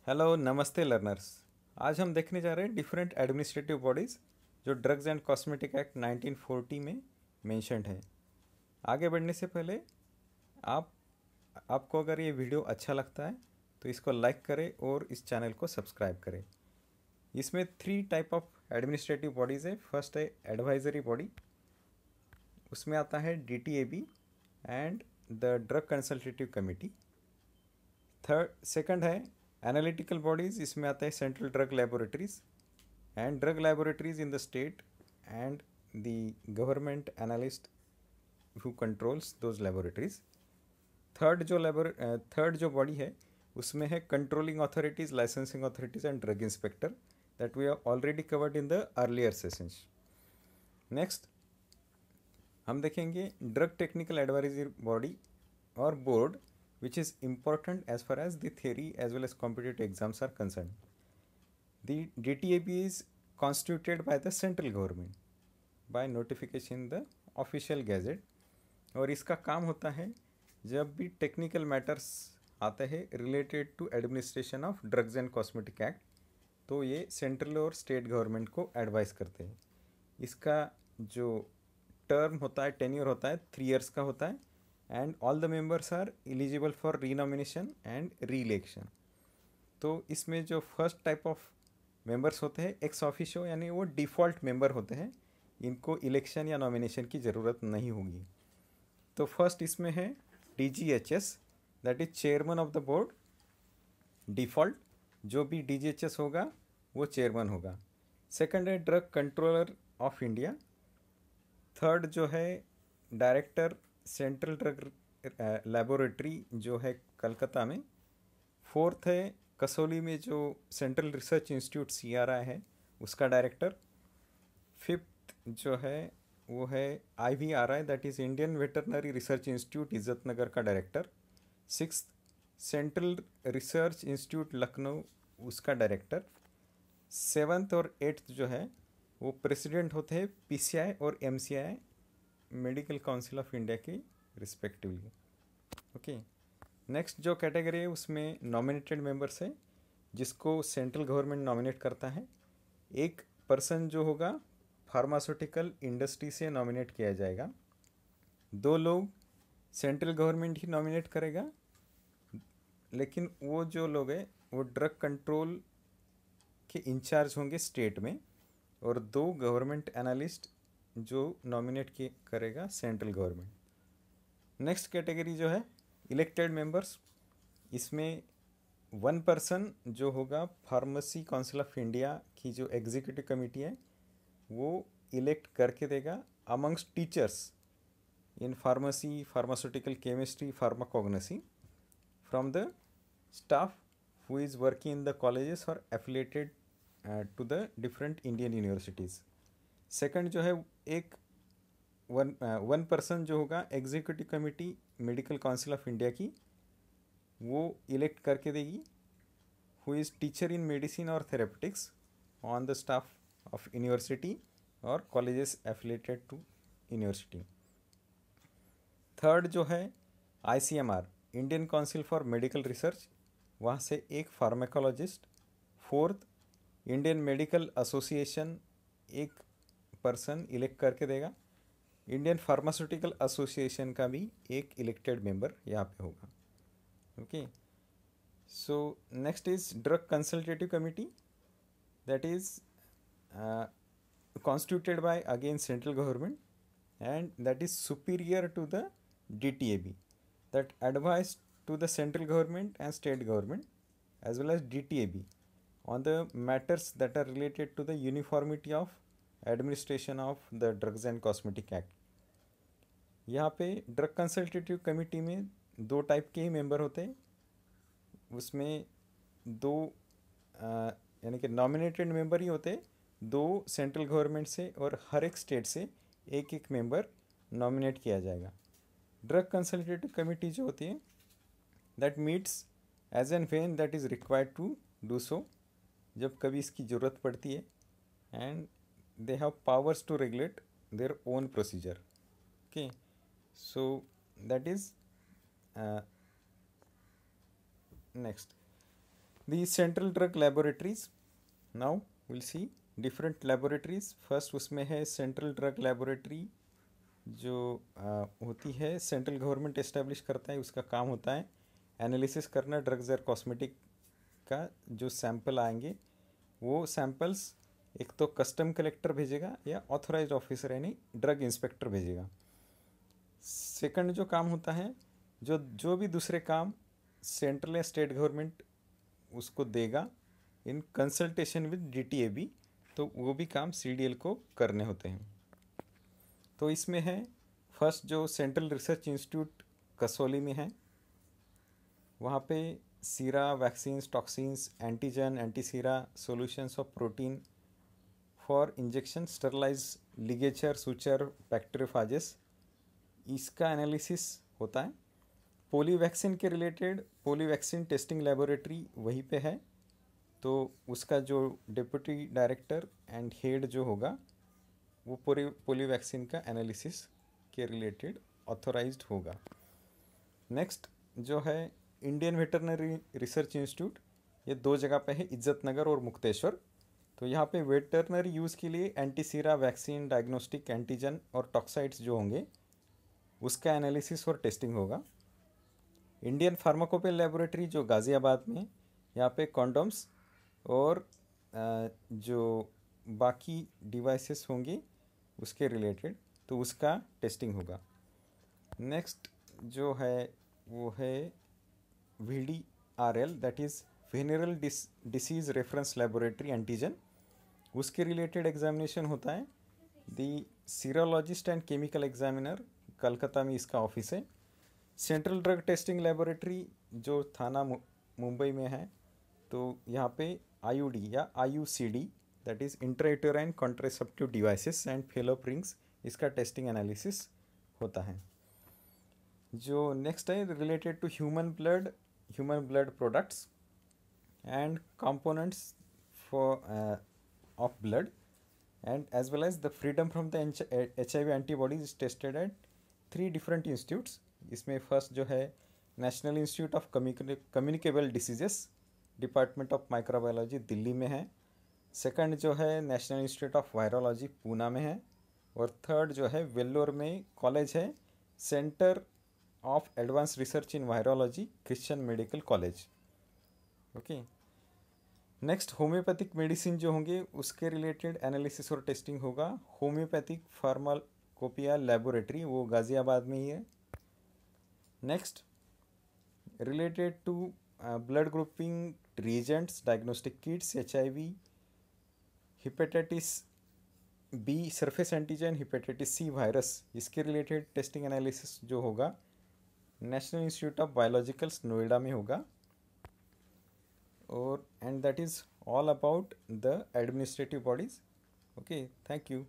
Hello नमस्ते learners. आज हम देखने जा रहे हैं डिफरेंट एडमिनिस्ट्रेटिव बॉडीज़ जो ड्रग्स एंड कॉस्मेटिक एक्ट 1940 में मेंशन्ड है। आगे बढ़ने से पहले आप आपको अगर ये वीडियो अच्छा लगता है तो इसको लाइक करें और इस चैनल को सब्सक्राइब करें। इसमें 3 टाइप ऑफ एडमिनिस्ट्रेटिव बॉडीज़ है। फर्स्ट है एडवाइजरी बॉडी, उसमें आता है DTAB and the drug consultative committee. Second है एनालिटिकल बॉडीज़, इसमें आता है central drug laboratories and drug laboratories in the state and the government analyst who controls those laboratories. Third जो बॉडी है उसमें है controlling authorities, licensing authorities and drug inspector, that we have already covered in the earlier sessions. Next हम देखेंगे drug technical advisory body और board, which is important as far as the theory as well as competitive exams are concerned. The DTAB is constituted by the central government by notification in the official gazette और इसका काम होता है जब भी technical matters आते हैं related to administration of drugs and cosmetic act, तो ये सेंट्रल और स्टेट गवर्नमेंट को एडवाइस करते हैं। इसका जो टर्म होता है, टेन्योर होता है, 3 years का होता है and all the members are eligible for renomination and reelection. तो इसमें जो फर्स्ट टाइप ऑफ मेंबर्स होते हैं एक्स ऑफिशियो, यानी वो डिफ़ॉल्ट मेंबर होते हैं, इनको इलेक्शन या नॉमिनेशन की ज़रूरत नहीं होगी। तो फर्स्ट इसमें है DGHS, that is chairman of the board. Default जो भी DGHS होगा वो चेयरमैन होगा। सेकंड है drug controller of India. Third जो है डायरेक्टर सेंट्रल ड्रग लेबोरेटरी जो है कलकत्ता में। फोर्थ है कसौली में जो सेंट्रल रिसर्च इंस्टीट्यूट CRI है उसका डायरेक्टर। फिफ्थ जो है वो है IVRI, that is Indian veterinary research institute Izatnagar का director. Sixth central research institute Lucknow, उसका डायरेक्टर। सेवन्थ और एट्थ जो है वो प्रेसिडेंट होते हैं PCI और MCI, medical council of India की रिस्पेक्टिवली। ओके, नेक्स्ट जो कैटेगरी है उसमें नॉमिनेटेड मेंबर्स है जिसको सेंट्रल गवर्नमेंट नॉमिनेट करता है। एक पर्सन जो होगा फार्मास्यूटिकल इंडस्ट्री से नॉमिनेट किया जाएगा। 2 लोग सेंट्रल गवर्नमेंट ही नॉमिनेट करेगा, लेकिन वो जो लोग हैं वो ड्रग कंट्रोल के इंचार्ज होंगे स्टेट में, और 2 गवर्नमेंट एनालिस्ट जो नॉमिनेट करेगा सेंट्रल गवर्नमेंट। नेक्स्ट कैटेगरी जो है इलेक्टेड मेंबर्स, इसमें 1 पर्सन जो होगा फार्मेसी काउंसिल ऑफ इंडिया की जो एग्जीक्यूटिव कमेटी है वो इलेक्ट करके देगा amongst teachers in pharmacy, pharmaceutical chemistry, pharmacognosy from the staff who is working in the colleges or affiliated to the different Indian universities. Second जो है एक one person जो होगा executive committee medical council of India की, वो elect करके देगी who is teacher in medicine और therapeutics on the staff of university और colleges affiliated to university. Third जो है ICMR, Indian council for medical research, वहाँ से एक pharmacologist. Fourth Indian medical association, एक पर्सन इलेक्ट करके देगा। इंडियन फार्मास्यूटिकल एसोसिएशन का भी एक इलेक्टेड मेंबर यहाँ पे होगा। Okay, so next is drug consultative committee, that is constituted by again central government and that is superior to the DTAB, that advise to the central government and state government as well as DTAB on the matters that are related to the uniformity of administration of the drugs and cosmetic act. यहाँ पे drug consultative committee में 2 type के ही member होते हैं। उसमें 2 यानी कि nominated member ही होते हैं, 2 सेंट्रल गवर्नमेंट से और हर एक स्टेट से एक एक मेंबर नॉमिनेट किया जाएगा। ड्रग कंसल्टेटिव कमेटी जो होती है that meets as and when that is required to do so, जब कभी इसकी ज़रूरत पड़ती है, and they have powers to regulate their own procedure. Okay, so that is next The central drug laboratories. Now we'll see different laboratories. First उसमें है central drug laboratory, जो होती है सेंट्रल गवर्नमेंट इस्टेब्लिश करता है, उसका काम होता है एनालिसिस करना ड्रग्स और कॉस्मेटिक का। जो सैंपल आएंगे वो सैंपल्स एक तो कस्टम कलेक्टर भेजेगा या ऑथोराइज्ड ऑफिसर यानी ड्रग इंस्पेक्टर भेजेगा। सेकंड जो काम होता है, जो जो भी दूसरे काम सेंट्रल या स्टेट गवर्नमेंट उसको देगा इन कंसल्टेशन विद डीटीएबी, तो वो भी काम सीडीएल को करने होते हैं। तो इसमें है फर्स्ट जो सेंट्रल रिसर्च इंस्टीट्यूट कसौली में है, वहाँ पे sera, vaccines, toxins, antigen, antisera, solutions of protein for injection, sterilize, ligature, suture, bacteriophages, इसका एनालिसिस होता है। पोली वैक्सीन के related polio vaccine testing laboratory वहीं पे है, तो उसका जो डिप्टी डायरेक्टर एंड हेड जो होगा वो पूरी पोली वैक्सीन का एनालिसिस के रिलेटेड ऑथोराइज्ड होगा। नेक्स्ट जो है इंडियन वेटरनरी रिसर्च इंस्टीट्यूट, ये दो जगह पे है, इज्जत नगर और मुक्तेश्वर। तो यहाँ पे वेटरनरी यूज़ के लिए एंटीसीरा वैक्सीन, डायग्नोस्टिक, एंटीजन और टॉक्साइड्स जो होंगे उसका एनालिसिस और टेस्टिंग होगा। इंडियन फार्माकोपेल लेबोरेटरी जो गाज़ियाबाद में, यहाँ पे कॉन्डोम्स और जो बाकी डिवाइसेस होंगी उसके रिलेटेड, तो उसका टेस्टिंग होगा। नेक्स्ट जो है वो है VDRL, that is venereal disease reference laboratory antigen, उसके रिलेटेड एग्जामिनेशन होता है। दी सीरोलॉजिस्ट एंड केमिकल एग्जामिनर, कलकत्ता में इसका ऑफिस है। सेंट्रल ड्रग टेस्टिंग लेबोरेटरी जो थाना मुंबई में है, तो यहाँ पे IUD या IUCD, that is intrauterine contraceptive devices and fallope rings, इसका टेस्टिंग एनालिसिस होता है। जो नेक्स्ट है related to human blood products and components for of blood and as well as the freedom from the HIV antibodies is tested at 3 different institutes. इसमें first जो है national institute of communicable diseases, department of microbiology, Delhi में है। Second जो है national institute of virology, Poona में है। और थर्ड जो है वेल्लोर में कॉलेज है, centre of advance research in virology, Christian medical college. Okay. Next homoeopathic medicine जो होंगे उसके रिलेटेड एनालिसिस और टेस्टिंग होगा। होम्योपैथिक फार्माकोपिया लेबोरेटरी, वो गाज़ियाबाद में ही है। Next related to blood grouping reagents, diagnostic kits, HIV, hepatitis B surface antigen, hepatitis C virus, इसके रिलेटेड टेस्टिंग एनालिसिस जो होगा national institute of biologicals Noida में होगा। और and that is all about the administrative bodies. Okay, thank you.